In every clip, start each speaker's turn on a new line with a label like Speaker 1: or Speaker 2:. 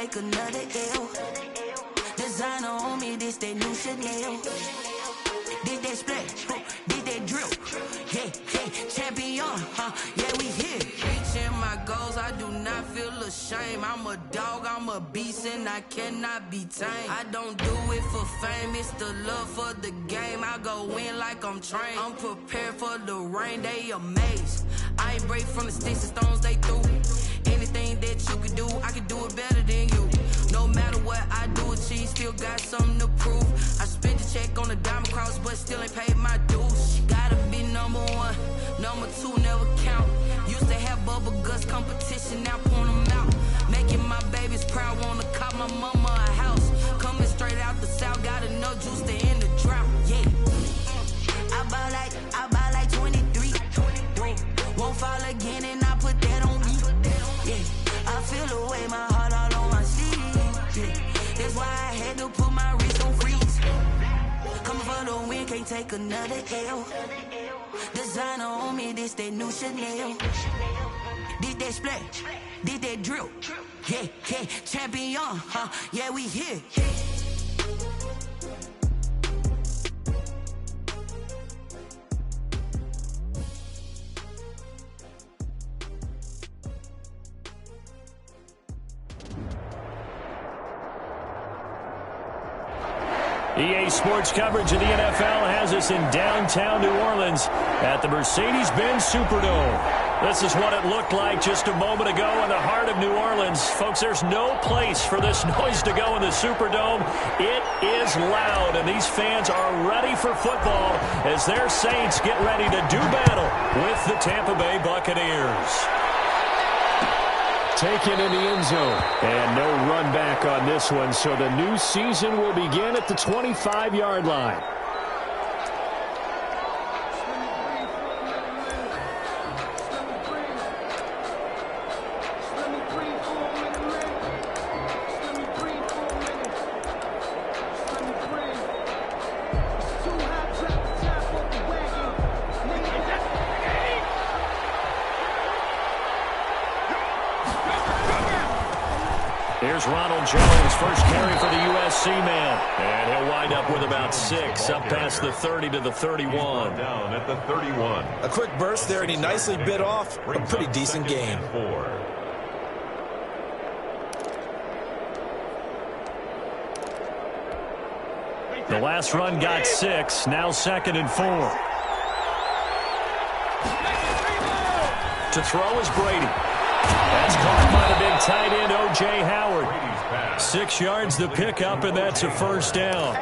Speaker 1: take another L. Designer on me, this that new Chanel. Did that splash, did that drill. Yeah, champion, yeah, we here. Reaching my goals, I do not feel ashamed. I'm a dog, I'm a beast, and I cannot be tamed. I don't do it for fame, it's the love for the game. I go in like I'm trained. I'm prepared for the rain, they amazed. I ain't break from the sticks and stones they threw. Anything that you can do, I can do it better than you. No matter what I do, achieve, still got something to prove. I spent a check on the diamond cross, but still ain't paid my dues. Gotta be number one, number two never count. Used to have bubble guts competition, now point them out. Making my babies proud, wanna cop my mama a house. Coming straight out the south, got enough juice to end the drought. Yeah, I buy like 23. Won't fall again, and I put that on me. Yeah, I feel the way, my heart all on my sleeve. Yeah, that's why I had to put my wrist on freeze. Coming for the win, can't take another L. Designer on me, this that new Chanel. Did that splash, did that drill. Yeah, champion, yeah, we here.
Speaker 2: EA Sports coverage of the NFL has us in downtown New Orleans at the Mercedes-Benz Superdome. This is what it looked like just a moment ago in the heart of New Orleans. Folks, there's no place for this noise to go in the Superdome. It is loud, and these fans are ready for football as their Saints get ready to do battle with the Tampa Bay Buccaneers. Taken in the end zone. And no run back on this one, so the new season will begin at the 25-yard line. Here's Ronald Jones, first carry for the USC man. And he'll wind up with about 6, up past the 30 to the 31.
Speaker 3: Down at the 31.
Speaker 4: A quick burst there, and he nicely bit off a pretty decent game.
Speaker 2: The last run got 6, now 2nd and 4. To throw is Brady. That's caught by the big tight end, O.J. Howard. 6 yards the pickup, and that's a first down.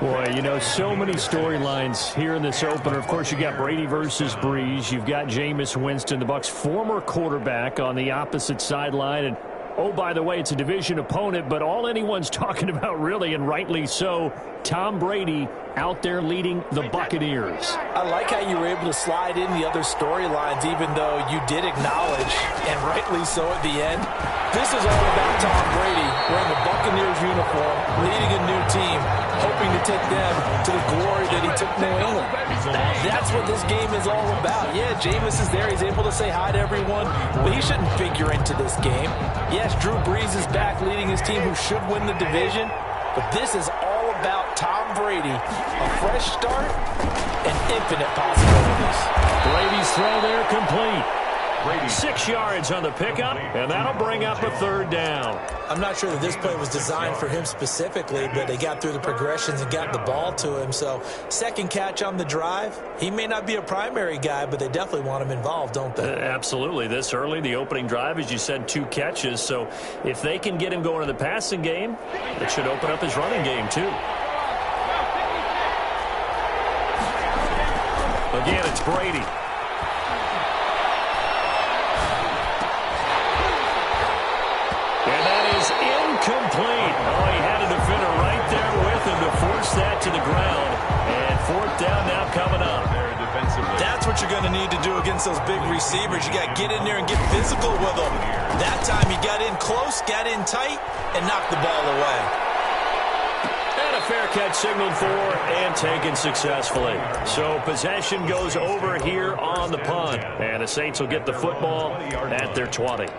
Speaker 2: Boy, you know, so many storylines here in this opener. Of course, you got Brady versus Breeze. You've got Jameis Winston, the Bucs' former quarterback, on the opposite sideline. And, oh, by the way, it's a division opponent, but all anyone's talking about, really, and rightly so, Tom Brady out there leading the Buccaneers.
Speaker 4: I like how you were able to slide in the other storylines, even though you did acknowledge, and rightly so at the end, this is all about Tom Brady wearing the Buccaneers uniform, leading a new team, hoping to take them to the glory that he took New England. That's what this game is all about. Yeah, Jameis is there. He's able to say hi to everyone, but he shouldn't figure into this game. Yes, Drew Brees is back leading his team who should win the division, but this is all about Tom Brady, a fresh start and infinite possibilities.
Speaker 2: Brady's throw there complete. 6 yards on the pickup, and that'll bring up a 3rd down.
Speaker 4: I'm not sure that this play was designed for him specifically, but they got through the progressions and got the ball to him. So, second catch on the drive. He may not be a primary guy, but they definitely want him involved, don't they?
Speaker 2: Absolutely. This early, the opening drive, as you said, 2 catches. So, if they can get him going in the passing game, it should open up his running game, too. Again, it's Brady. Incomplete. Oh, he had a defender right there with him to force that to the ground. And 4th down now coming up.
Speaker 4: That's what you're going to need to do against those big receivers. You got to get in there and get physical with them. That time he got in close, got in tight, and knocked the ball away.
Speaker 2: And a fair catch signaled for and taken successfully. So possession goes over here on the punt. And the Saints will get the football at their 20.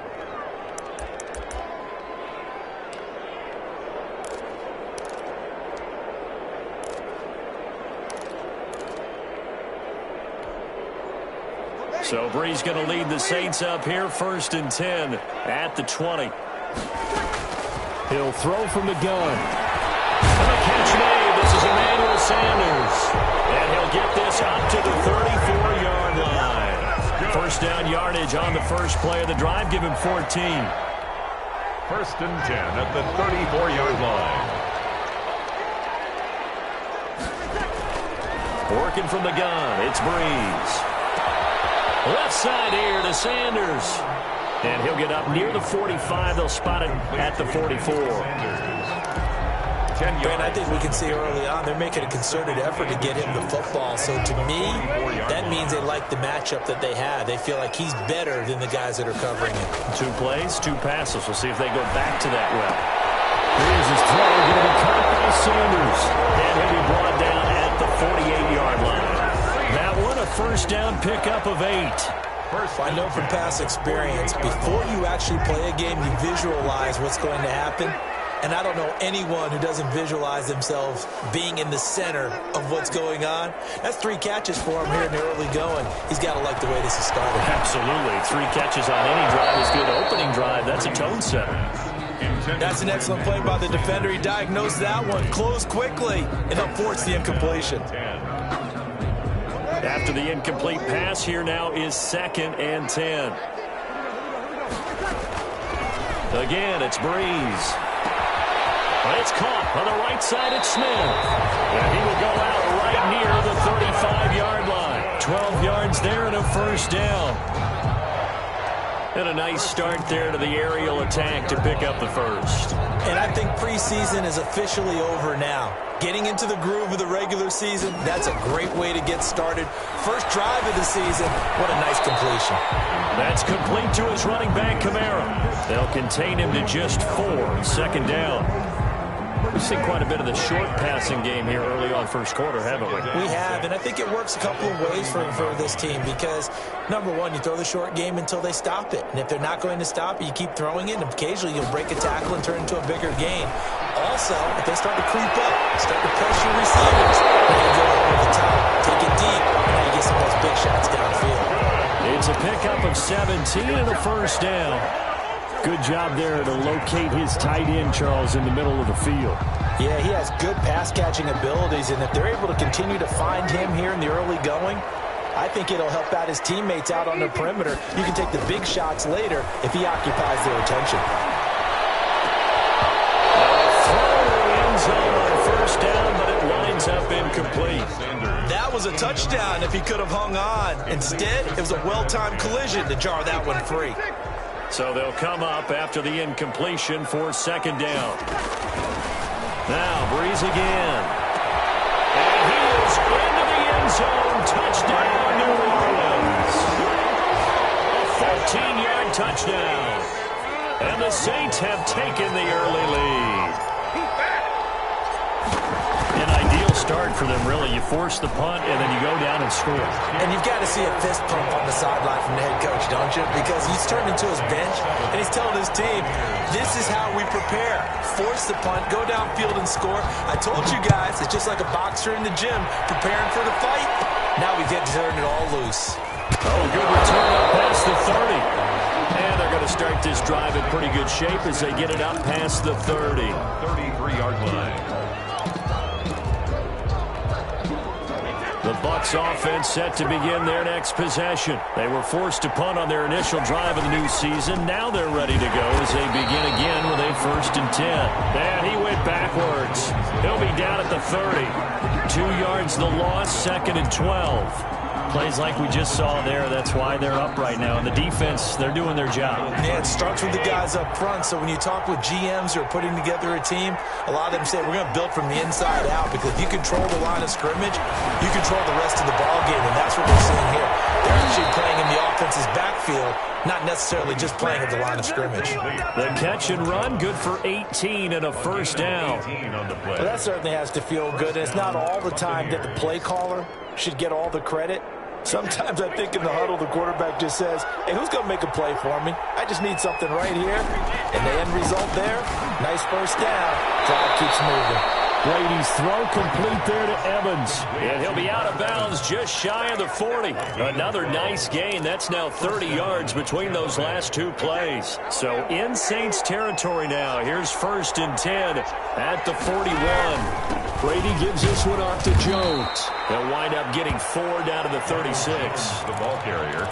Speaker 2: So Bree's going to lead the Saints up here, 1st and 10 at the 20. He'll throw from the gun. And the catch made. This is Emmanuel Sanders. And he'll get this up to the 34-yard line. First down yardage on the first play of the drive. Give him 14.
Speaker 3: 1st and 10 at the 34-yard line.
Speaker 2: Working from the gun, it's Breeze. Left side here to Sanders. And he'll get up near the 45. They'll spot it at the 44.
Speaker 4: And I think we can see early on they're making a concerted effort to get him the football. So to me, that means they like the matchup that they have. They feel like he's better than the guys that are covering him.
Speaker 2: 2 plays, 2 passes. We'll see if they go back to that route. Here's his throw, going to be caught by Sanders. And he'll be brought down at the 48-yard line. That one, a first down pickup of 8.
Speaker 4: I know from past experience, before you actually play a game, you visualize what's going to happen. And I don't know anyone who doesn't visualize themselves being in the center of what's going on. That's 3 catches for him here in the early going. He's got to like the way this is started.
Speaker 2: Absolutely. 3 catches on any drive is good. Opening drive, that's a tone setter.
Speaker 4: That's an excellent play by the defender. He diagnosed that one, closed quickly, and unforced the incompletion.
Speaker 2: After the incomplete pass, here now is 2nd and 10. Again, it's Breeze. But it's caught on the right side at Smith. And he will go out right near the 35-yard line. 12 yards there and a first down. And a nice start there to the aerial attack to pick up the first.
Speaker 4: And I think preseason is officially over now. Getting into the groove of the regular season, that's a great way to get started. First drive of the season, what a nice completion.
Speaker 2: That's complete to his running back, Kamara. They'll contain him to just 4, 2nd down. We've seen quite a bit of the short passing game here early on first quarter, haven't we?
Speaker 4: We have, and I think it works a couple of ways for this team because, number one, you throw the short game until they stop it. And if they're not going to stop it, you keep throwing it, and occasionally you'll break a tackle and turn into a bigger gain. Also, if they start to creep up, start to pressure receivers, you can go over the top, take it deep, and now you get some of those big shots downfield.
Speaker 2: It's a pickup of 17 and a first down. Good job there to locate his tight end, Charles, in the middle of the field.
Speaker 4: Yeah, he has good pass-catching abilities, and if they're able to continue to find him here in the early going, I think it'll help out his teammates out on the perimeter. You can take the big shots later if he occupies their attention.
Speaker 2: End zone on first down, but it winds up incomplete.
Speaker 4: That was a touchdown if he could have hung on. Instead, it was a well-timed collision to jar that one free.
Speaker 2: So they'll come up after the incompletion for 2nd down. Now Breeze again. And he is into the end zone. Touchdown, New Orleans. A 14-yard touchdown. And the Saints have taken the early lead. An ideal start for them, really. You force the punt, and then you go down and score.
Speaker 4: And you've got to see a fist pump on the sideline from the head coach, don't you? Because he's turned into his bench, and he's telling his team, this is how we prepare. Force the punt, go downfield and score. I told you guys, it's just like a boxer in the gym preparing for the fight. Now we get to turn it all loose.
Speaker 2: Oh, good return up past the 30. And they're going to start this drive in pretty good shape as they get it up past the 30.
Speaker 3: 33-yard line.
Speaker 2: The Bucs offense set to begin their next possession. They were forced to punt on their initial drive of the new season. Now they're ready to go as they begin again with a 1st and 10. And he went backwards. He'll be down at the 30. 2 yards the loss, 2nd and 12. Plays like we just saw there. That's why they're up right now. And the defense, they're doing their job.
Speaker 4: Yeah, it starts with the guys up front. So when you talk with GMs who are putting together a team, a lot of them say we're going to build from the inside out because if you control the line of scrimmage, you control the rest of the ball game, and that's what we're seeing here. They're actually playing in the offense's backfield, not necessarily just playing at the line of scrimmage.
Speaker 2: The catch and run, good for 18 and a first down.
Speaker 4: Well, that certainly has to feel good. And it's not all the time that the play caller should get all the credit. Sometimes I think in the huddle, the quarterback just says, hey, who's going to make a play for me? I just need something right here. And the end result there, nice first down. Drive keeps moving.
Speaker 2: Brady's throw complete there to Evans. And he'll be out of bounds just shy of the 40. Another nice gain. That's now 30 yards between those last two plays. So in Saints territory now. Here's 1st and 10 at the 41. Brady gives this one off to Jones. He'll wind up getting 4 down to the 36.
Speaker 3: The ball carrier.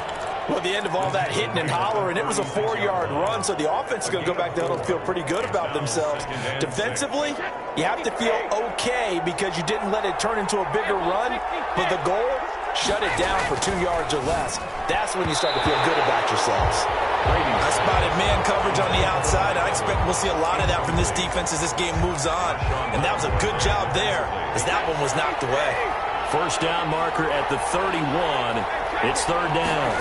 Speaker 4: Well, at the end of all that hitting and hollering, it was a 4-yard run, so the offense is going to go back down and feel pretty good about themselves. Defensively, you have to feel okay because you didn't let it turn into a bigger run, but the goal, shut it down for 2 yards or less. That's when you start to feel good about yourselves.
Speaker 5: I spotted man coverage on the outside. I expect we'll see a lot of that from this defense as this game moves on, and that was a good job there as that one was knocked away.
Speaker 2: First down marker at the 31. It's 3rd down.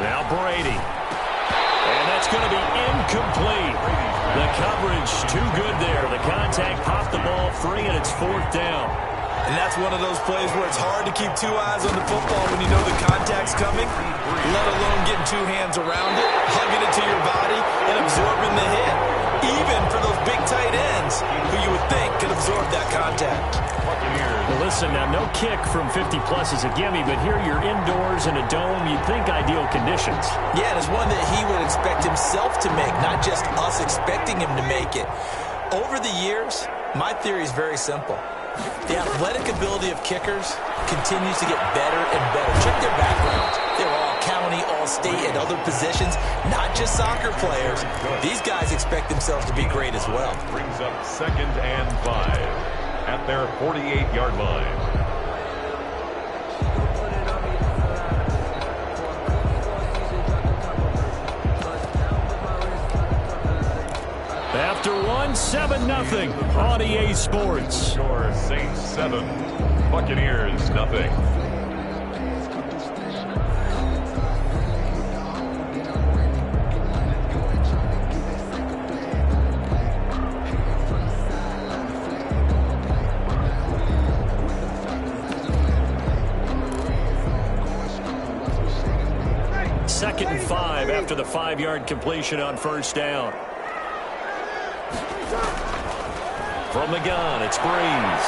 Speaker 2: Now Brady. And that's going to be incomplete. The coverage too good there. The contact popped the ball free, and it's 4th down.
Speaker 5: And that's one of those plays where it's hard to keep 2 eyes on the football when you know the contact's coming, let alone getting 2 hands around it, hugging it to your body, and absorbing the hit. Even for those big tight ends who you would think could absorb that contact.
Speaker 2: Well, listen, now no kick from 50-plus is a gimme, but here you're indoors in a dome. You'd think ideal conditions.
Speaker 5: Yeah, and it's one that he would expect himself to make, not just us expecting him to make it. Over the years, my theory is very simple. The athletic ability of kickers continues to get better and better. Check their backgrounds. They're all county, all state, and other positions, not just soccer players. These guys expect themselves to be great as well.
Speaker 3: Brings up 2nd and 5 at their 48-yard line.
Speaker 2: After 7-0 on EA Sports.
Speaker 3: Score Saints 7, Buccaneers 0.
Speaker 2: Second and 5 after the 5-yard completion on 1st down. From the gun, it's Breeze.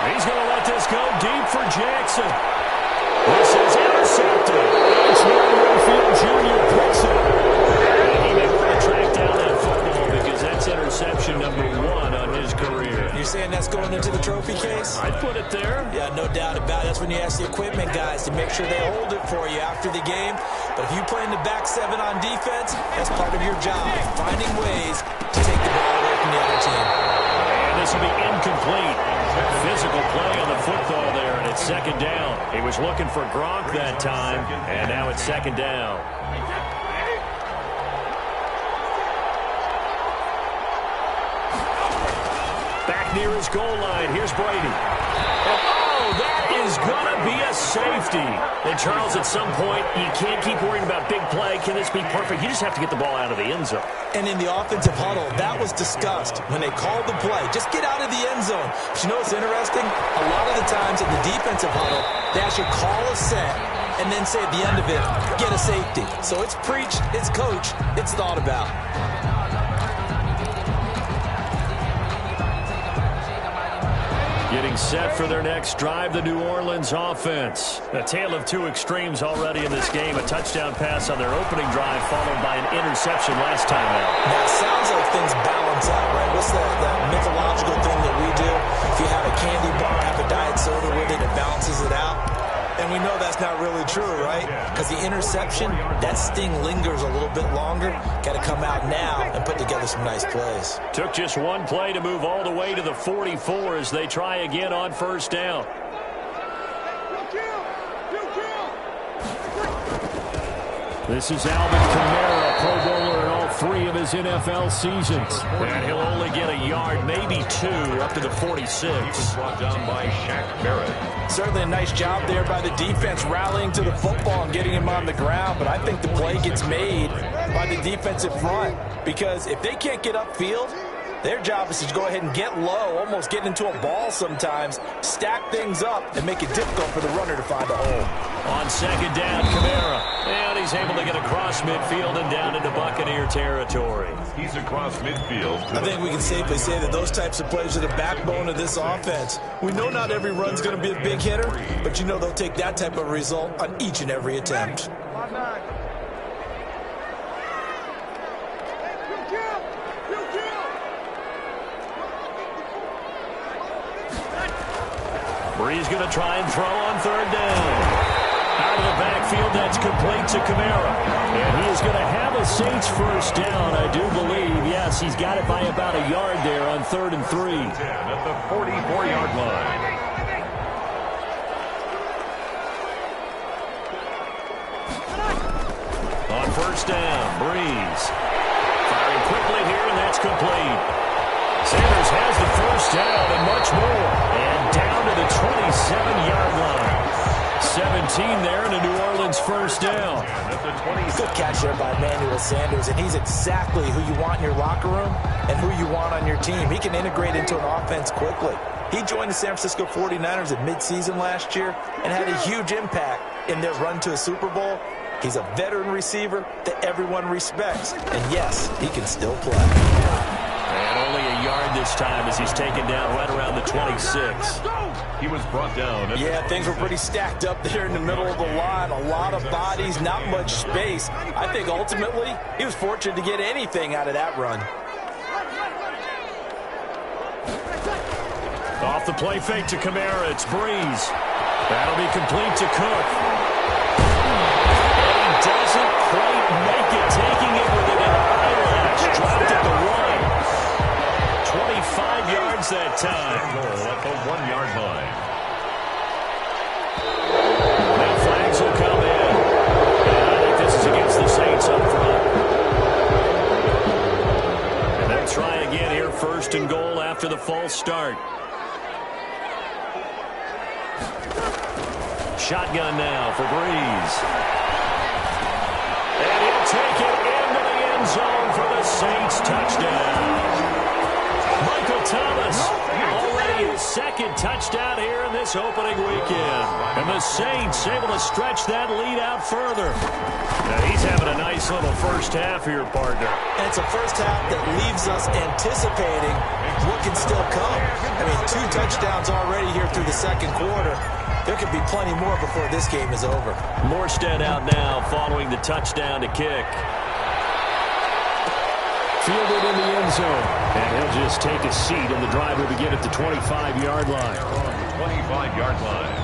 Speaker 2: He's going to let this go deep for Jackson. This is intercepted. It's Warfield Jr. picks it. And he may want to track down that football because that's interception number 1 on his career.
Speaker 5: You're saying that's going into the trophy case?
Speaker 2: I'd put it there.
Speaker 5: Yeah, no doubt about it. That's when you ask the equipment guys to make sure they hold it for you after the game. But if you play in the back 7 on defense, that's part of your job, finding ways to take the ball away from the other team.
Speaker 2: And this will be incomplete. Physical play on the football there, and it's 2nd down. He was looking for Gronk that time, and now it's 2nd down. Back near his goal line, here's Brady. Oh, that is going to be a safety. And Charles, at some point, you can't keep worrying about big play. Can this be perfect? You just have to get the ball out of the end zone.
Speaker 5: And in the offensive huddle, that was discussed when they called the play. Just get out of the end zone. But you know what's interesting? A lot of the times in the defensive huddle, they actually call a set and then say at the end of it, get a safety. So it's preached, it's coached, it's thought about.
Speaker 2: Getting set for their next drive, the New Orleans offense. A tale of 2 extremes already in this game. A touchdown pass on their opening drive, followed by an interception last time out.
Speaker 5: Now, it sounds like things balance out, right? What's that mythological thing that we do? If you have a candy bar, have a diet soda with it, it balances it out. And we know that's not really true, right? Because the interception, that sting lingers a little bit longer. Got to come out now and put together some nice plays.
Speaker 2: Took just 1 play to move all the way to the 44 as they try again on 1st down. This is Alvin Kamara, Pro Bowler in all 3 of his NFL seasons. And he'll only get a yard, maybe 2, up to the 46.
Speaker 3: Brought down by Shaq Barrett.
Speaker 4: Certainly a nice job there by the defense rallying to the football and getting him on the ground, but I think the play gets made by the defensive front because if they can't get upfield, their job is to go ahead and get low, almost get into a ball sometimes, stack things up, and make it difficult for the runner to find a hole.
Speaker 2: On second down, Kamara. And he's able to get across midfield and down into Buccaneer territory.
Speaker 3: He's across midfield.
Speaker 5: I think we can safely say that those types of plays are the backbone of this offense. We know not every run's going to be a big hitter, but you know they'll take that type of result on each and every attempt.
Speaker 2: Bree's going to try and throw on third down. Out of the backfield, that's complete to Kamara. And he is going to have a Saints first down, I do believe. Yes, he's got it by about a yard there on 3rd and 3.
Speaker 3: At the 44-yard line.
Speaker 2: On first down, Breeze. Firing quickly here, and that's complete. Sanders has the first down and much more. And down to the 27-yard line. 17 there and a New Orleans first down.
Speaker 5: Good catch there by Emmanuel Sanders, and he's exactly who you want in your locker room and who you want on your team. He can integrate into an offense quickly. He joined the San Francisco 49ers at midseason last year and had a huge impact in their run to a Super Bowl. He's a veteran receiver that everyone respects. And yes, he can still play.
Speaker 2: And only a yard this time as he's taken down right around the 26.
Speaker 3: He was brought down.
Speaker 5: Yeah, things were pretty stacked up there in the middle of the line. A lot of bodies, not much space. I think ultimately he was fortunate to get anything out of that run.
Speaker 2: Off the play fake to Kamara, it's Breeze. That'll be complete to Cook. And he doesn't quite make it, taking it with an eyelash. Dropped at the 1. 25 yards that time.
Speaker 3: Goal at the 1-yard line.
Speaker 2: Now flags will come in. And I think this is against the Saints up front. And they'll try again here, 1st and goal after the false start. Shotgun now for Breeze. And he'll take it into the end zone for the Saints touchdown. Michael Thomas, already his 2nd touchdown here in this opening weekend. And the Saints able to stretch that lead out further. Now he's having a nice little first half here, partner.
Speaker 5: And it's a first half that leaves us anticipating what can still come. I mean, 2 touchdowns already here through the 2nd quarter. There could be plenty more before this game is over.
Speaker 2: Morstead out now following the touchdown to kick. Fielded in the end zone. And he'll just take a seat, and the drive will begin at the 25-yard line.
Speaker 3: 25-yard line.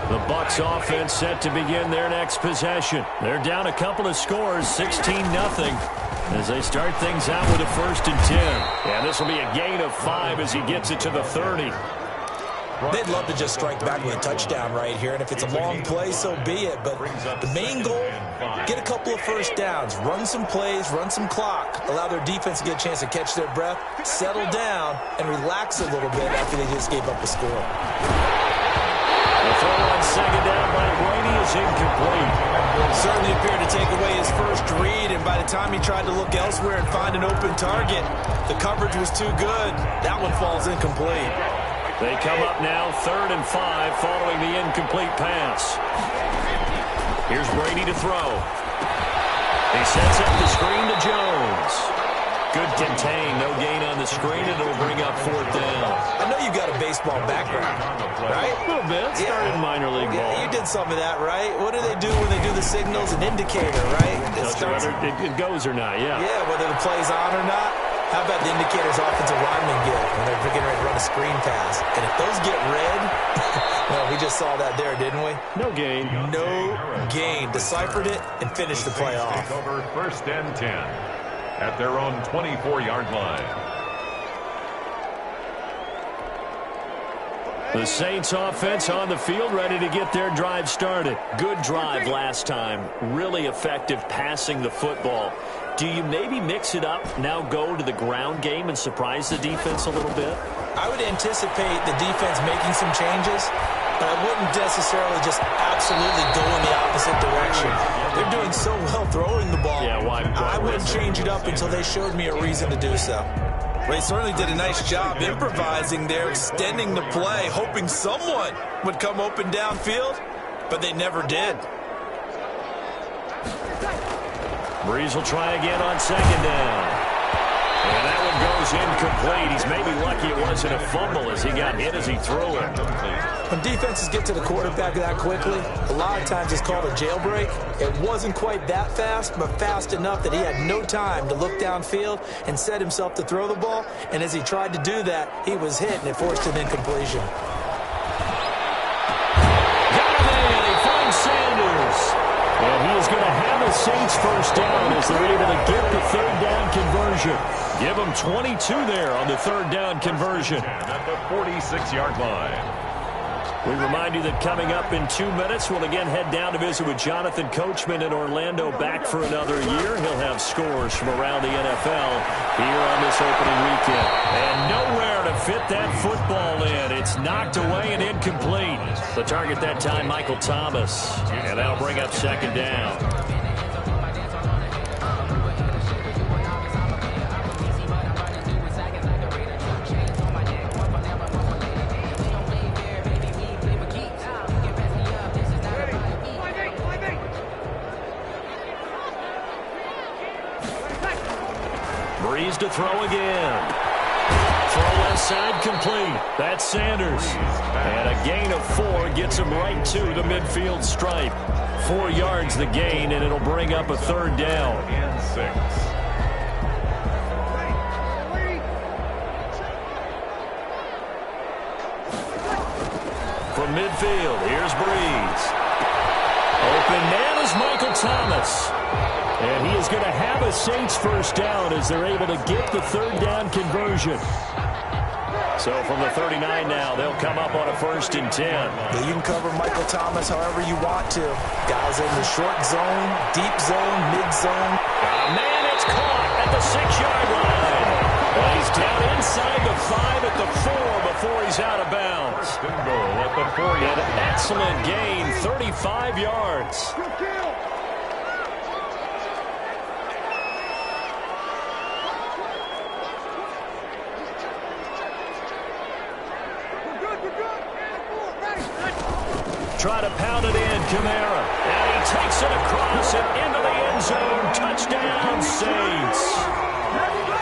Speaker 2: The Bucs offense set to begin their next possession. They're down a couple of scores, 16-0, as they start things out with a 1st and 10. And this will be a gain of 5 as he gets it to the 30.
Speaker 5: They'd love to just strike back with a touchdown right here, and if it's a long play, so be it. But the main goal, get a couple of first downs, run some plays, run some clock, allow their defense to get a chance to catch their breath, settle down, and relax a little bit after they just gave up a score.
Speaker 2: The throw on second down by Brady is incomplete.
Speaker 5: Certainly appeared to take away his first read, and by the time he tried to look elsewhere and find an open target, the coverage was too good. That one falls incomplete.
Speaker 2: They come up now 3rd and 5 following the incomplete pass. Here's Brady to throw. He sets up the screen to Jones. Good contain, no gain on the screen, and it'll bring up 4th down.
Speaker 5: I know you got a baseball background, right?
Speaker 2: A little bit. Started minor league ball.
Speaker 5: Yeah, you did some of that, right? What do they do when they do the signals? An indicator, right?
Speaker 2: Whether it goes or not, yeah.
Speaker 5: Yeah, whether the play's on or not. How about the indicators offensive linemen get when they're getting ready to run a screen pass? And if those get red, well, we just saw that there, didn't we?
Speaker 2: No gain.
Speaker 5: No gain. Deciphered it and finished the play off.
Speaker 3: Over 1st and 10 at their own 24-yard line.
Speaker 2: The Saints offense on the field, ready to get their drive started. Good drive last time. Really effective passing the football. Do you maybe mix it up, now go to the ground game and surprise the defense a little bit?
Speaker 5: I would anticipate the defense making some changes. but I wouldn't necessarily just absolutely go in the opposite direction. They're doing so well throwing the ball.
Speaker 2: Yeah, why
Speaker 5: I wouldn't change it up until they showed me a reason to do so. Well, they certainly did a nice job improvising there, extending the play, hoping someone would come open downfield, but they never did.
Speaker 2: Breeze will try again on second down. And that one goes incomplete. He's maybe lucky it wasn't a fumble as he got hit as he threw it.
Speaker 5: When defenses get to the quarterback that quickly, a lot of times it's called a jailbreak. It wasn't quite that fast, but fast enough that he had no time to look downfield and set himself to throw the ball. And as he tried to do that, he was hit, and it forced an incompletion.
Speaker 2: Got him in. He finds Sanders. And he is going to have the Saints first down as they're able to get the third down conversion. Give them 22 there on the third down conversion.
Speaker 3: At the 46-yard line.
Speaker 2: We remind you that coming up in 2 minutes, we'll again head down to visit with Jonathan Coachman in Orlando, back for another year. He'll have scores from around the NFL here on this opening weekend. And nowhere to fit that football in. It's knocked away and incomplete. The target that time, Michael Thomas. And that'll bring up second down. Breeze to throw again. Throw left side complete. That's Sanders. And a gain of 4 gets him right to the midfield stripe. 4 yards the gain, and it'll bring up a third down.
Speaker 3: And 6.
Speaker 2: From midfield, here's Breeze. Open man is Michael Thomas. And he is going to have a Saints first down as they're able to get the third down conversion. So from the 39 now, they'll come up on a 1st and 10.
Speaker 5: Yeah, you can cover Michael Thomas however you want to. Guys in the short zone, deep zone, mid zone.
Speaker 2: Man, it's caught at the 6-yard line. Well, he's down inside the 5 at the 4 before he's out of bounds.
Speaker 3: First and goal at the 4-yard line.
Speaker 2: An excellent gain, 35 yards. Try to pound it in, Kamara. And he takes it across and into the end zone. Touchdown, Saints.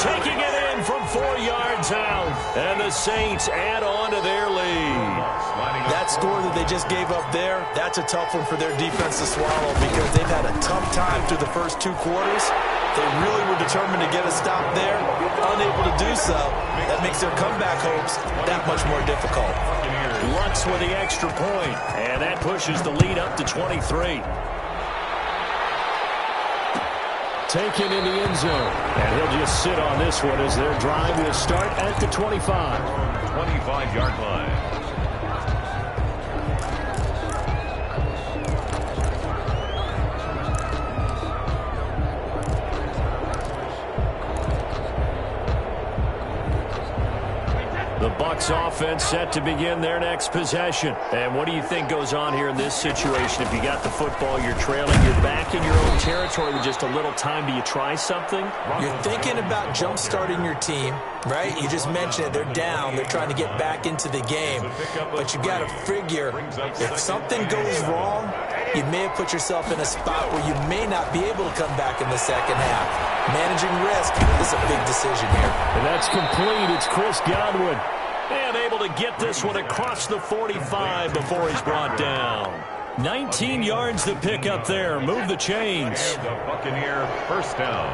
Speaker 2: Taking it in from 4 yards out. And the Saints add on to their lead.
Speaker 5: That score that they just gave up there, that's a tough one for their defense to swallow because they've had a tough time through the first 2 quarters. They really were determined to get a stop there. Unable to do so, that makes their comeback hopes that much more difficult.
Speaker 2: Lutz with the extra point, and that pushes the lead up to 23. Taken in the end zone, and he'll just sit on this one as their drive will start at the 25.
Speaker 3: 25-yard line.
Speaker 2: The Bucs offense set to begin their next possession. And what do you think goes on here in this situation? If you got the football, you're trailing, you're back in your own territory with just a little time. Do you try something?
Speaker 5: You're thinking about jump-starting your team, right? You just mentioned it. They're down. They're trying to get back into the game. But you got to figure if something goes wrong, you may have put yourself in a spot where you may not be able to come back in the second half. Managing risk is a big decision here.
Speaker 2: And that's complete. It's Chris Godwin. And able to get this one across the 45 before he's brought down. 19 yards to pick up there. Move the chains.
Speaker 3: The Buccaneer first down.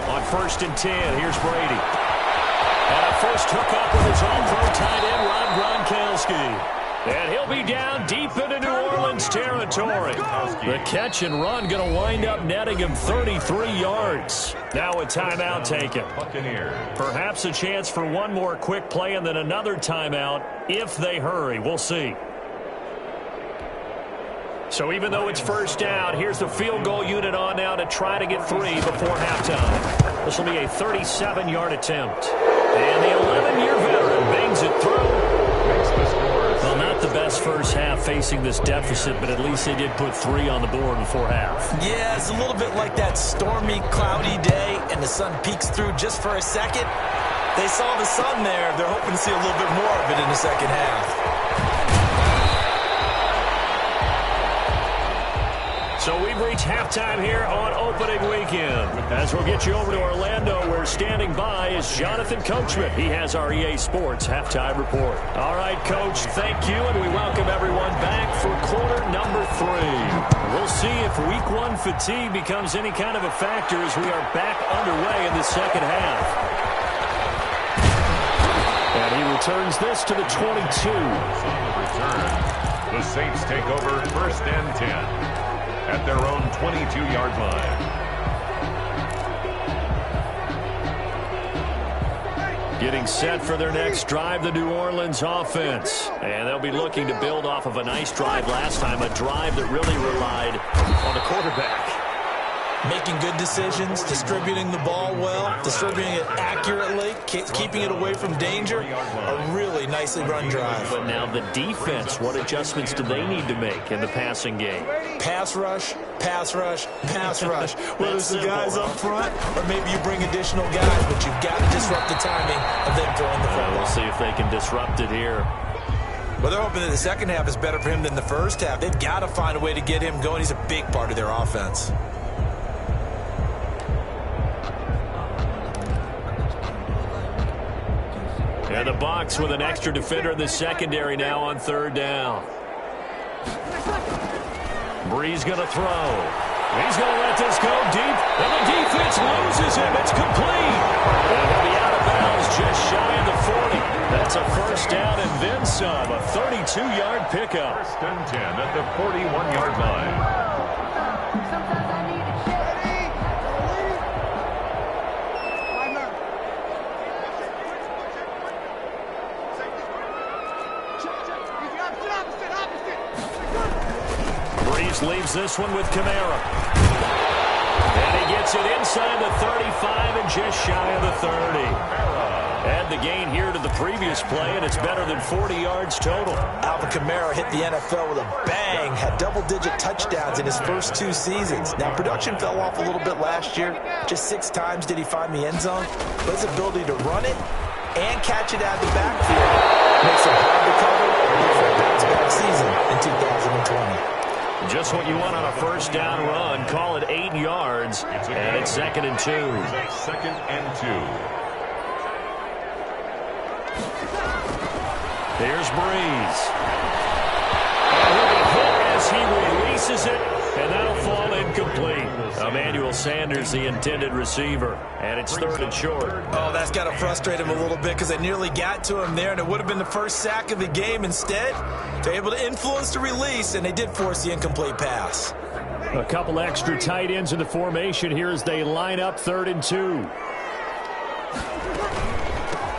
Speaker 2: On 1st and 10, here's Brady. And a first hookup with his all-pro tight end, Rob Gronkowski. And he'll be down deep into New Orleans territory. The catch and run going to wind up netting him 33 yards. Now a timeout taken. Perhaps a chance for one more quick play and then another timeout if they hurry. We'll see. So even though it's first down, here's the field goal unit on now to try to get 3 before halftime. This will be a 37-yard attempt. And the 11-year veteran bangs it through. Well, not not the best first half facing this deficit, but at least they did put 3 on the board before half.
Speaker 5: Yeah, it's a little bit like that stormy, cloudy day, and the sun peeks through just for a second. They saw the sun there. They're hoping to see a little bit more of it in the second half.
Speaker 2: So we've reached halftime here on opening weekend. As we'll get you over to Orlando, where standing by is Jonathan Coachman. He has our EA Sports halftime report. All right, Coach, thank you, and we welcome everyone back for quarter number 3. We'll see if week 1 fatigue becomes any kind of a factor as we are back underway in the second half. And he returns this to the 22.
Speaker 3: The Saints take over 1st and 10. At their own 22-yard line.
Speaker 2: Getting set for their next drive, the New Orleans offense. And they'll be looking to build off of a nice drive last time, a drive that really relied on the quarterback.
Speaker 5: Making good decisions, distributing the ball well, distributing it accurately, keeping it away from danger. A really nicely run drive.
Speaker 2: But now the defense, what adjustments do they need to make in the passing game?
Speaker 5: Pass rush, pass rush, pass rush. Whether it's the guys up front or maybe you bring additional guys, but you've got to disrupt the timing of them throwing the football.
Speaker 2: We'll see if they can disrupt it here.
Speaker 5: Well, they're hoping that the second half is better for him than the first half. They've got to find a way to get him going. He's a big part of their offense.
Speaker 2: And the Bucs with an extra defender in the secondary now on 3rd down. Brees going to throw. He's going to let this go deep, and the defense loses him. It's complete. And he'll be out of bounds just shy of the 40. That's a 1st down and then some, a 32-yard pickup.
Speaker 3: 1st and 10 at the 41-yard line.
Speaker 2: Leaves this one with Kamara. And he gets it inside the 35 and just shy of the 30. Add the gain here to the previous play, and it's better than 40 yards total.
Speaker 5: Alvin Kamara hit the NFL with a bang, had double-digit touchdowns in his first 2 seasons. Now, production fell off a little bit last year. Just 6 times did he find the end zone. But his ability to run it and catch it out of the backfield makes it hard to cover for a bounce-back season in 2020.
Speaker 2: Just what you want on a 1st down run. Call it 8 yards, and it's 2nd and 2.
Speaker 3: 2nd and 2.
Speaker 2: Here's Brees. And he'll be hit as he releases it, and that'll fall incomplete. Emmanuel Sanders, the intended receiver, and it's 3rd and short.
Speaker 5: Oh, that's got to frustrate him a little bit because they nearly got to him there, and it would have been the first sack of the game. Instead, they're able to influence the release, and they did force the incomplete pass.
Speaker 2: A couple extra tight ends in the formation here as they line up 3rd and 2.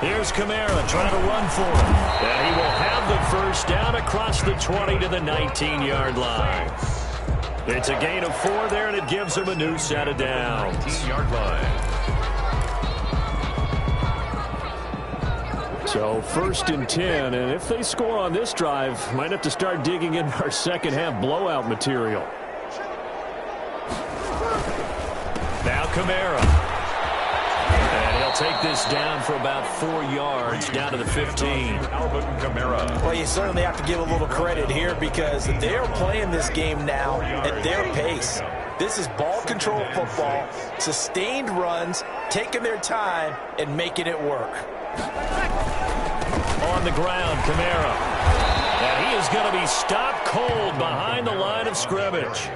Speaker 2: Here's Kamara trying to run for him. And he will have the 1st down across the 20 to the 19-yard line. It's a gain of 4 there, and it gives him a new set of downs.
Speaker 3: 19-yard line.
Speaker 2: So 1st and 10, and if they score on this drive, might have to start digging in our second half blowout material. Now Kamara. And he'll take this down for about 4 yards, down to the 15.
Speaker 3: Alvin Kamara.
Speaker 5: Well, you certainly have to give a little credit here because they're playing this game now at their pace. This is ball control football, sustained runs, taking their time, and making it work.
Speaker 2: On the ground, Kamara. And he is going to be stopped cold behind the line of scrimmage.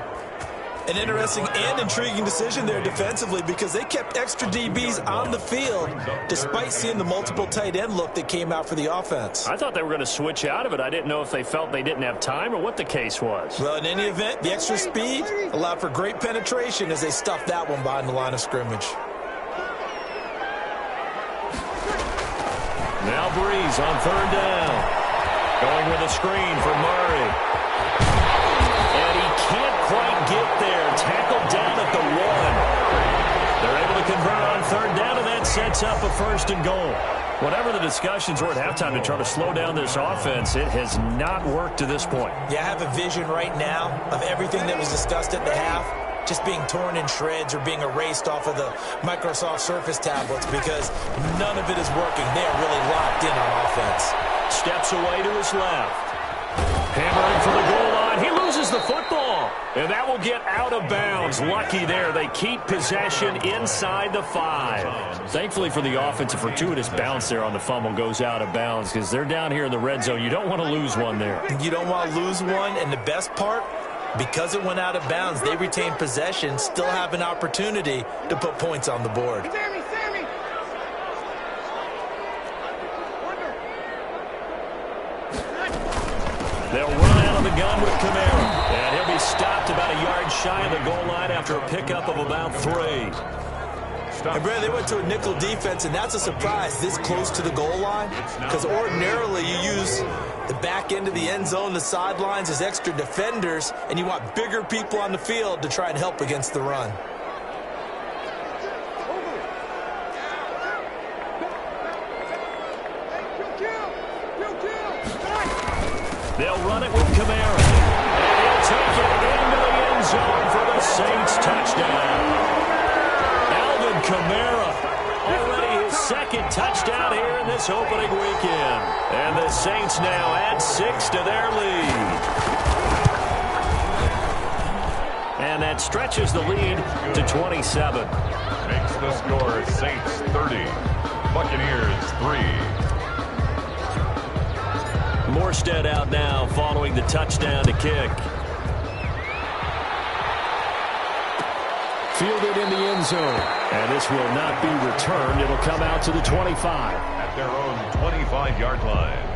Speaker 5: An interesting and intriguing decision there defensively because they kept extra DBs on the field despite seeing the multiple tight end look that came out for the offense.
Speaker 2: I thought they were going to switch out of it. I didn't know if they felt they didn't have time or what the case was.
Speaker 5: Well, in any event, the extra speed allowed for great penetration as they stuffed that one behind the line of scrimmage.
Speaker 2: Now Brees on 3rd down. Going with a screen for Murray. And he can't quite get there. Tackled down at the 1. They're able to convert on 3rd down, and that sets up a 1st and goal. Whatever the discussions were at halftime to try to slow down this offense, it has not worked to this point.
Speaker 5: Yeah, I have a vision right now of everything that was discussed at the half just being torn in shreds or being erased off of the Microsoft Surface tablets because none of it is working. They are really locked in on offense.
Speaker 2: Steps away to his left. Hammering for the goal line. He loses the football. And that will get out of bounds. Lucky there. They keep possession inside the 5. Thankfully for the offense, a fortuitous bounce there on the fumble goes out of bounds because they're down here in the red zone. You don't want to lose one there.
Speaker 5: You don't want to lose one. And the best part, because it went out of bounds, they retain possession, still have an opportunity to put points on the board.
Speaker 2: They'll run out of the gun with Kamara. And he'll be stopped about a yard shy of the goal line after a pickup of about 3.
Speaker 5: And Brad, they went to a nickel defense, and that's a surprise this close to the goal line because ordinarily you use the back end of the end zone, the sidelines as extra defenders, and you want bigger people on the field to try and help against the run.
Speaker 2: They'll run it with Kamara. And he'll take it into the end zone for the Saints touchdown. Alvin Kamara, already his second touchdown here in this opening weekend. And the Saints now add 6 to their lead. And that stretches the lead to 27.
Speaker 3: Makes the score Saints 30, Buccaneers 3.
Speaker 2: Morstead out now following the touchdown to kick. Fielded in the end zone. And this will not be returned. It'll come out to the 25.
Speaker 3: At their own 25-yard line.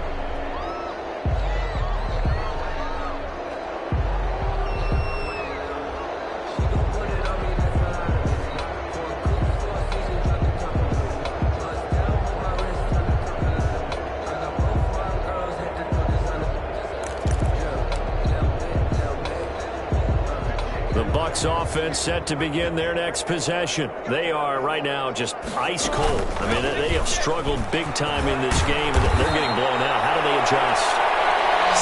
Speaker 2: Offense set to begin their next possession. They are right now just ice cold. I mean, they have struggled big time in this game, and they're getting blown out. How do they adjust?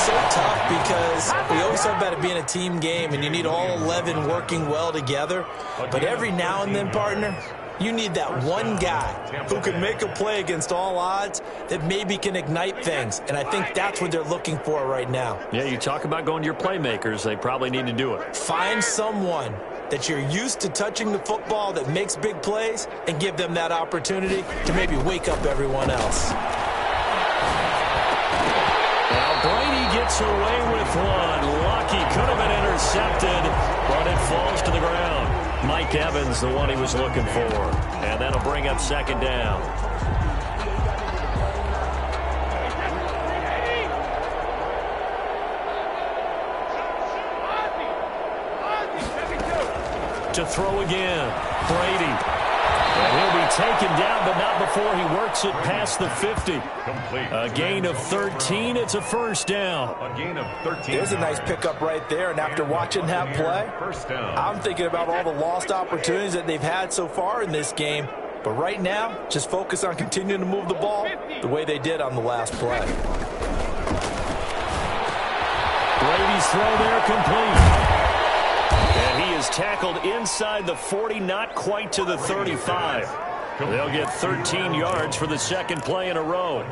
Speaker 5: So tough because we always talk about it being a team game, and you need all 11 working well together. But every now and then, partner, you need that one guy who can make a play against all odds that maybe can ignite things. And I think that's what they're looking for right now.
Speaker 2: Yeah, you talk about going to your playmakers. They probably need to do it.
Speaker 5: Find someone that you're used to touching the football that makes big plays and give them that opportunity to maybe wake up everyone else.
Speaker 2: Now Brady gets away with one. Lucky could have been intercepted, but it falls to the ground. Mike Evans, the one he was looking for. And that'll bring up second down. To throw again, Brady. And he'll be taken down, but not before he works it past the 50.
Speaker 3: Complete.
Speaker 2: A gain of 13, it's a first down.
Speaker 3: A gain of 13.
Speaker 4: There's a nice pickup right there, and after watching that play,
Speaker 3: First down.
Speaker 4: I'm thinking about all the lost opportunities that they've had so far in this game. But right now, just focus on continuing to move the ball the way they did on the last play.
Speaker 2: Brady's throw there complete. And he is tackled inside the 40, not quite to the 35. They'll get 13 yards for the second play in a row.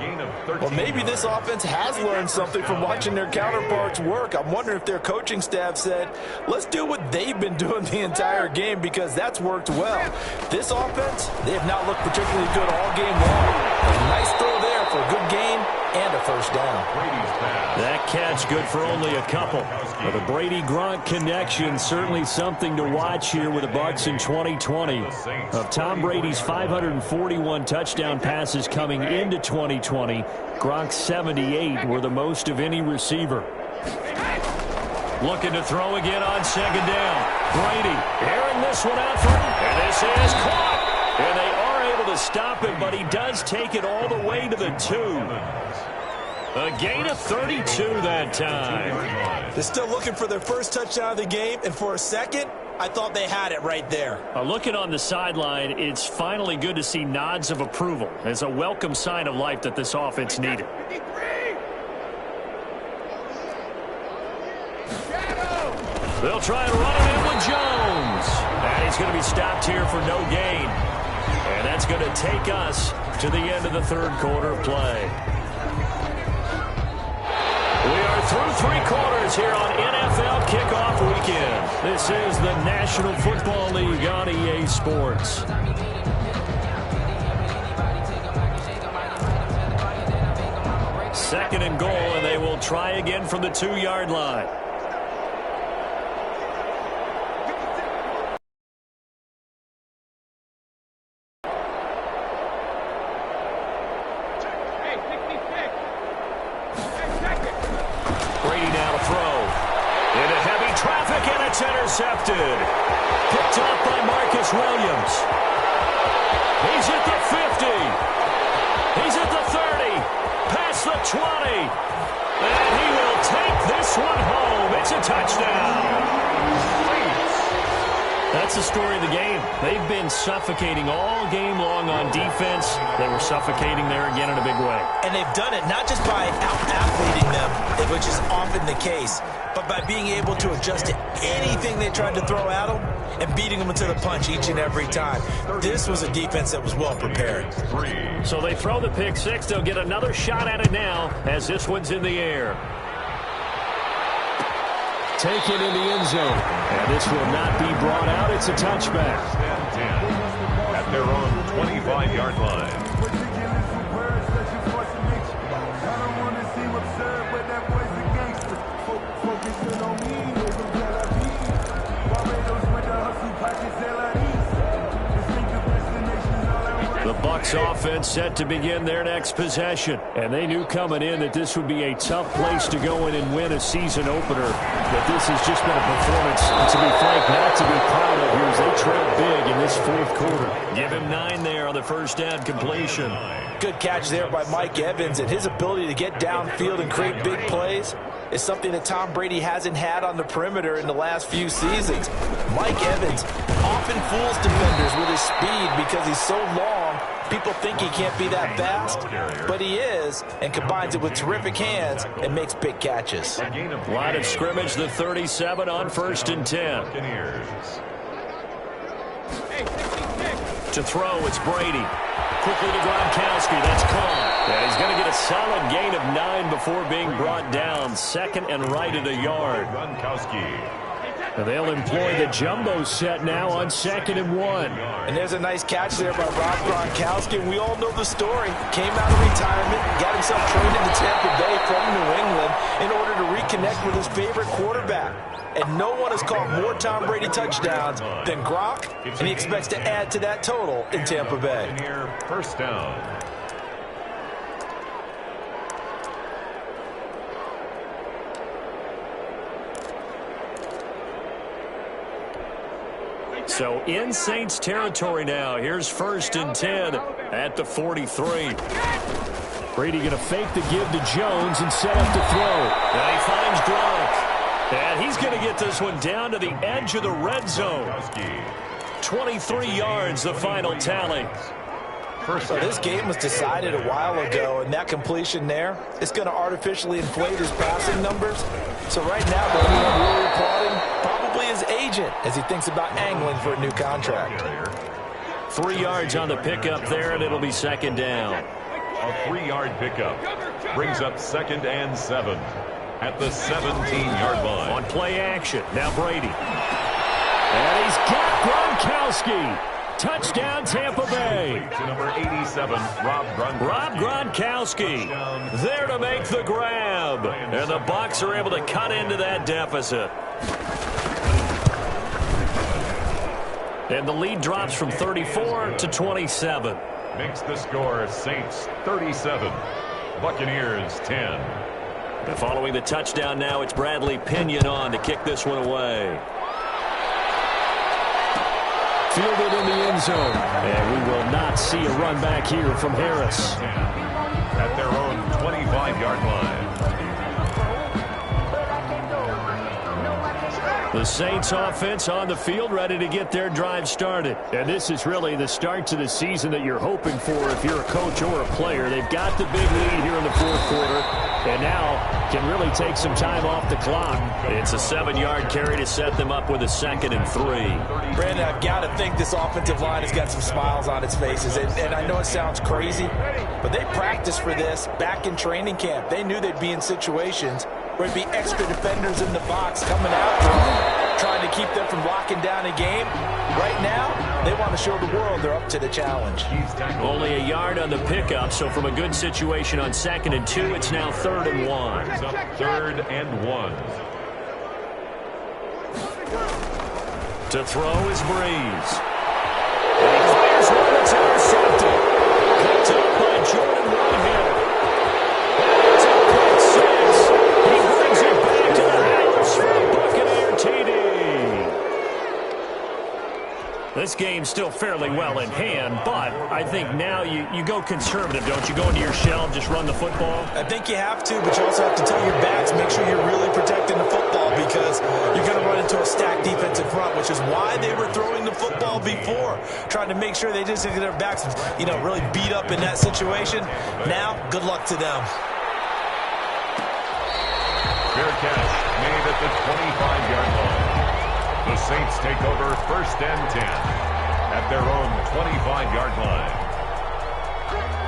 Speaker 4: Well, maybe this offense has learned something from watching their counterparts work. I'm wondering if their coaching staff said, let's do what they've been doing the entire game because that's worked well. This offense, they have not looked particularly good all game long. A nice throw there for a good gain and a first down.
Speaker 2: That catch good for only a couple. But the Brady-Gronk connection, certainly something to watch here with the Bucs in 2020. Of Tom Brady's 541 touchdown passes coming into 2020, Gronk's 78 were the most of any receiver. Looking to throw again on second down. Brady airing this one out front. And this is caught. And they are able to stop him, but he does take it all the way to the 2. A gain of 32 that time.
Speaker 5: They're still looking for their first touchdown of the game, and for a second, I thought they had it right there.
Speaker 2: Looking on the sideline, it's finally good to see nods of approval. It's a welcome sign of life that this offense needed. They'll try and run it in with Jones. And he's going to be stopped here for no gain. And that's going to take us to the end of the third quarter play. We are through three quarters here on NFL Kickoff Weekend. This is the National Football League on EA Sports. Second and goal, and they will try again from the 2-yard line. Intercepted. Picked up by Marcus Williams. He's at the 50. He's at the 30. Past the 20. And he will take this one home. It's a touchdown. That's the story of the game. They've been suffocating all game long on defense. They were suffocating there again in a big way. And
Speaker 5: they've done it not just by out-athleting them, which is often the case, but by being able to adjust to anything they tried to throw at them and beating them into the punch each and every time. This was a defense that was well prepared.
Speaker 2: So they throw the pick six. They'll get another shot at it now as this one's in the air. Taken in the end zone. And this will not be brought out. It's a touchback.
Speaker 3: At their own 25-yard line.
Speaker 2: The Bucs offense set to begin their next possession. And they knew coming in that this would be a tough place to go in and win a season opener. But this has just been a performance, and to be frank, not to be proud of here as they trail big in this fourth quarter. Give him 9 there on the first down completion.
Speaker 4: Good catch there by Mike Evans, and his ability to get downfield and create big plays is something that Tom Brady hasn't had on the perimeter in the last few seasons. Mike Evans often fools defenders with his speed because he's so long. People think he can't be that fast, but he is, and combines it with terrific hands and makes big catches.
Speaker 2: Line of scrimmage, the 37 on 1st and 10. To throw, it's Brady. Quickly to Gronkowski, that's caught. And he's going to get a solid gain of 9 before being brought down. Second and right at a yard. And they'll employ the jumbo set now on 2nd and 1.
Speaker 4: And there's a nice catch there by Rob Gronkowski. And we all know the story. Came out of retirement, got himself traded to Tampa Bay from New England in order to reconnect with his favorite quarterback. And no one has caught more Tom Brady touchdowns than Gronk, and he expects to add to that total in Tampa Bay.
Speaker 3: First down.
Speaker 2: So in Saints territory now. Here's 1st and 10 at the 43. Brady going to fake the give to Jones and set up to throw. And he finds Gronk. And he's going to get this one down to the edge of the red zone. 23 yards, the final tally.
Speaker 4: So this game was decided a while ago, and that completion there is going to artificially inflate his passing numbers. So right now, Brady, I'm really applauding probably his agent as he thinks about angling for a new contract.
Speaker 2: 3 yards on the pickup there, and it'll be 2nd down.
Speaker 3: A 3-yard pickup brings up 2nd and 7 at the 17-yard line.
Speaker 2: On play action, now Brady. And he's got Gronkowski. Touchdown, Tampa Bay.
Speaker 3: To number 87, Rob
Speaker 2: Gronkowski there to make the grab. And the Bucs are able to cut into that deficit. And the lead drops from 34 to 27.
Speaker 3: Makes the score Saints 37, Buccaneers 10.
Speaker 2: And following the touchdown now, it's Bradley Pinion on to kick this one away. Fielded in the end zone. And we will not see a run back here from Harris.
Speaker 3: At their own 25-yard line.
Speaker 2: The Saints offense on the field, ready to get their drive started. And this is really the start to the season that you're hoping for if you're a coach or a player. They've got the big lead here in the fourth quarter, and now can really take some time off the clock. It's a 7-yard carry to set them up with a 2nd and 3.
Speaker 4: Brandon, I've got to think this offensive line has got some smiles on its faces. And I know it sounds crazy, but they practiced for this back in training camp. They knew they'd be in situations where there'd be extra defenders in the box coming after them, trying to keep them from locking down a game. Right now, they want to show the world they're up to the challenge.
Speaker 2: Only a yard on the pickup, so from a good situation on 2nd and 2, it's now 3rd and 1.
Speaker 3: It's up 3rd and 1.
Speaker 2: To throw is Breeze. And he fires one that's intercepted. Picked up by Jordan Whitehead. It's a pick 6. He brings it back to the house for a Buccaneer TD. This game's still fairly well in hand, but I think now you go conservative, don't you? Go into your shell and just run the football?
Speaker 4: I think you have to, but you also have to tell your backs, make sure you're really protecting the football because you're going to run into a stacked defensive front, which is why they were throwing the football before, trying to make sure they just get their backs, really beat up in that situation. Now, good luck to them.
Speaker 3: Fair catch made at the 25-yard line. The Saints take over 1st and 10 at their own 25-yard line.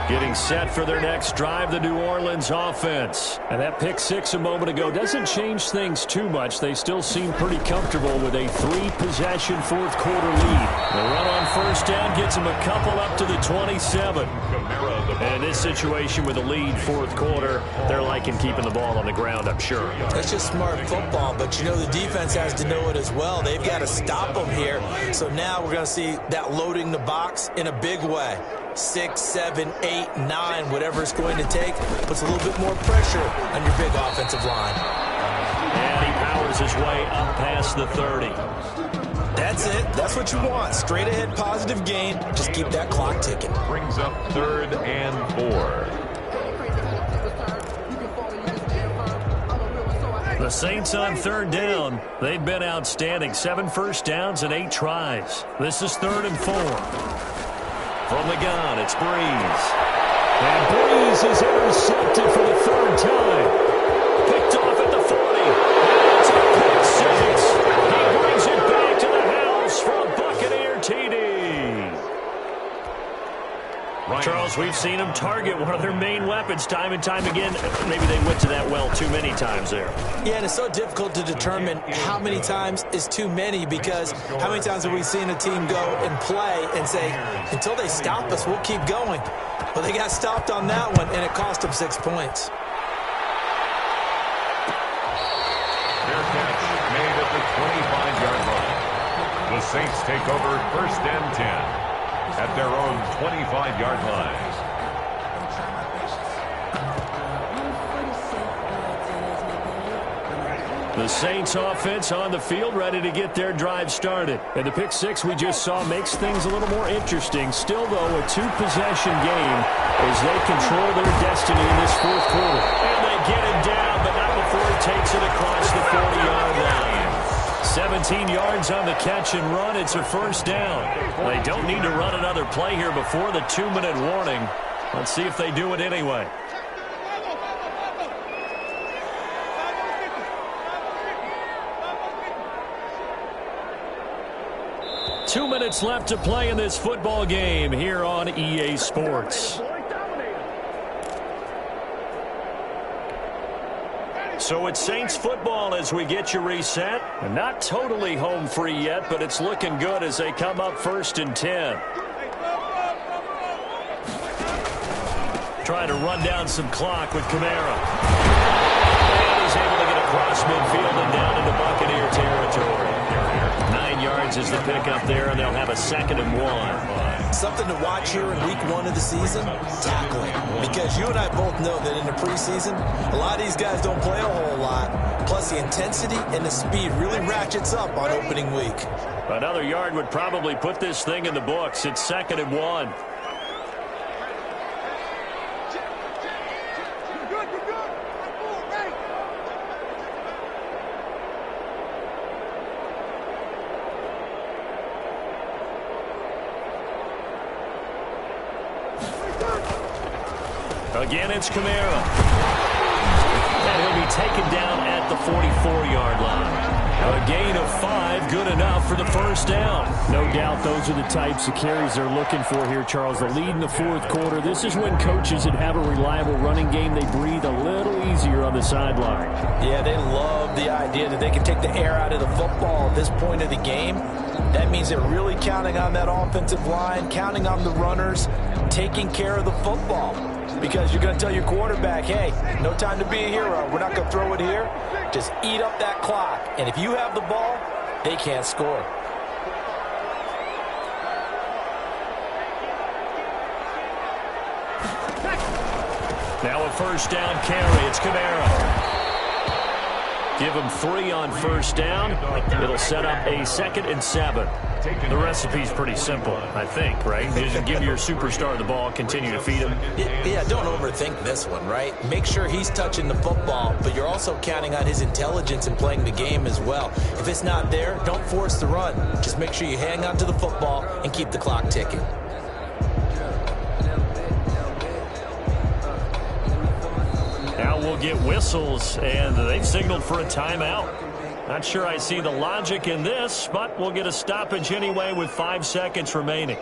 Speaker 2: Getting set for their next drive, the New Orleans offense. And that pick 6 a moment ago doesn't change things too much. They still seem pretty comfortable with a 3-possession fourth quarter lead. The run on 1st down gets them a couple up to the 27. And in this situation with a lead fourth quarter, they're liking keeping the ball on the ground, I'm sure.
Speaker 5: That's just smart football, but the defense has to know it as well. They've got to stop them here. So now we're going to see that loading the box in a big way. 6, 7, 8, 9, whatever it's going to take, puts a little bit more pressure on your big offensive line.
Speaker 2: And he powers his way up past the 30.
Speaker 5: That's it. That's what you want. Straight ahead positive gain. Just keep that clock ticking.
Speaker 3: Brings up 3rd and 4.
Speaker 2: The Saints on 3rd down. They've been outstanding. 7 first downs and 8 tries. This is 3rd and 4. From the gun, it's Breeze. And Breeze is intercepted for the 3rd time. Picked off at the 40. And it's a pick 6. He brings it back to the house for a Buccaneer TD. Charles, we've seen them target one of their main weapons time and time again. Maybe they went to that well too many times there.
Speaker 5: Yeah, and it's so difficult to determine how many times is too many because how many times have we seen a team go and play and say, until they stop us, we'll keep going. Well, they got stopped on that one, and it cost them 6 points.
Speaker 3: Fair catch made at the 25-yard line. The Saints take over 1st and 10 at their own 25-yard line.
Speaker 2: The Saints offense on the field ready to get their drive started. And the pick 6 we just saw makes things a little more interesting. Still, though, a 2-possession game as they control their destiny in this fourth quarter. And they get him down, but not before he takes it across the 40-yard line. 17 yards on the catch and run. It's a 1st down. They don't need to run another play here before the 2-minute warning. Let's see if they do it anyway. Two minutes left to play in this football game here on EA Sports. So it's Saints football as we get you reset. And not totally home free yet, but it's looking good as they come up 1st and 10. Trying to run down some clock with Kamara. And he's able to get across midfield and down into Buccaneer territory. 9 yards is the pickup there, and they'll have a 2nd and 1.
Speaker 5: Something to watch here in week 1 of the season, tackling. Because you and I both know that in the preseason, a lot of these guys don't play a whole lot. Plus, the intensity and the speed really ratchets up on opening week.
Speaker 2: Another yard would probably put this thing in the books. It's 2nd and 1. Again, it's Kamara. And he'll be taken down at the 44-yard line. A gain of 5, good enough for the first down.
Speaker 6: No doubt those are the types of carries they're looking for here, Charles. The lead in the fourth quarter. This is when coaches that have a reliable running game, they breathe a little easier on the sideline.
Speaker 4: Yeah, they love the idea that they can take the air out of the football at this point of the game. That means they're really counting on that offensive line, counting on the runners, taking care of the football. Because you're going to tell your quarterback, hey, no time to be a hero. We're not going to throw it here. Just eat up that clock. And if you have the ball, they can't score.
Speaker 2: Now a first down carry. It's Kamara. Give him 3 on first down. It'll set up a 2nd and 7.
Speaker 6: The recipe's pretty simple, I think, right? You just give your superstar the ball, continue to feed him.
Speaker 5: Yeah, don't overthink this one, right? Make sure he's touching the football, but you're also counting on his intelligence in playing the game as well. If it's not there, don't force the run. Just make sure you hang on to the football and keep the clock ticking.
Speaker 2: Now we'll get whistles, and they've signaled for a timeout. Not sure I see the logic in this, but we'll get a stoppage anyway with 5 seconds remaining.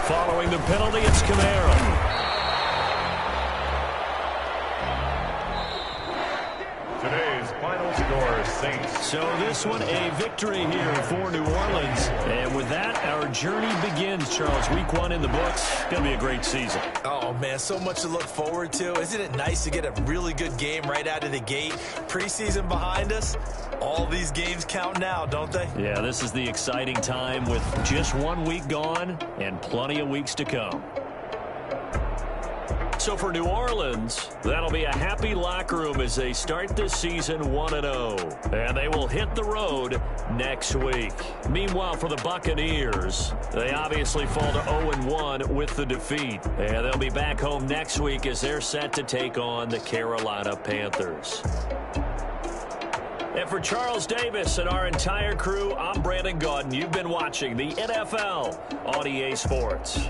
Speaker 2: Following the penalty, it's Kamara.
Speaker 3: Today's final score, Saints.
Speaker 2: So this one, a victory here for New Orleans. And with that, our journey begins, Charles. Week 1 in the books. Going to be a great season.
Speaker 5: Oh, man, so much to look forward to. Isn't it nice to get a really good game right out of the gate? Preseason behind us. All these games count now, don't they?
Speaker 2: Yeah, this is the exciting time with just 1 week gone and plenty of weeks to come. So for New Orleans, that'll be a happy locker room as they start this season 1-0. And they will hit the road next week. Meanwhile, for the Buccaneers, they obviously fall to 0-1 with the defeat. And they'll be back home next week as they're set to take on the Carolina Panthers. And for Charles Davis and our entire crew, I'm Brandon Gaudin. You've been watching the NFL on EA Sports.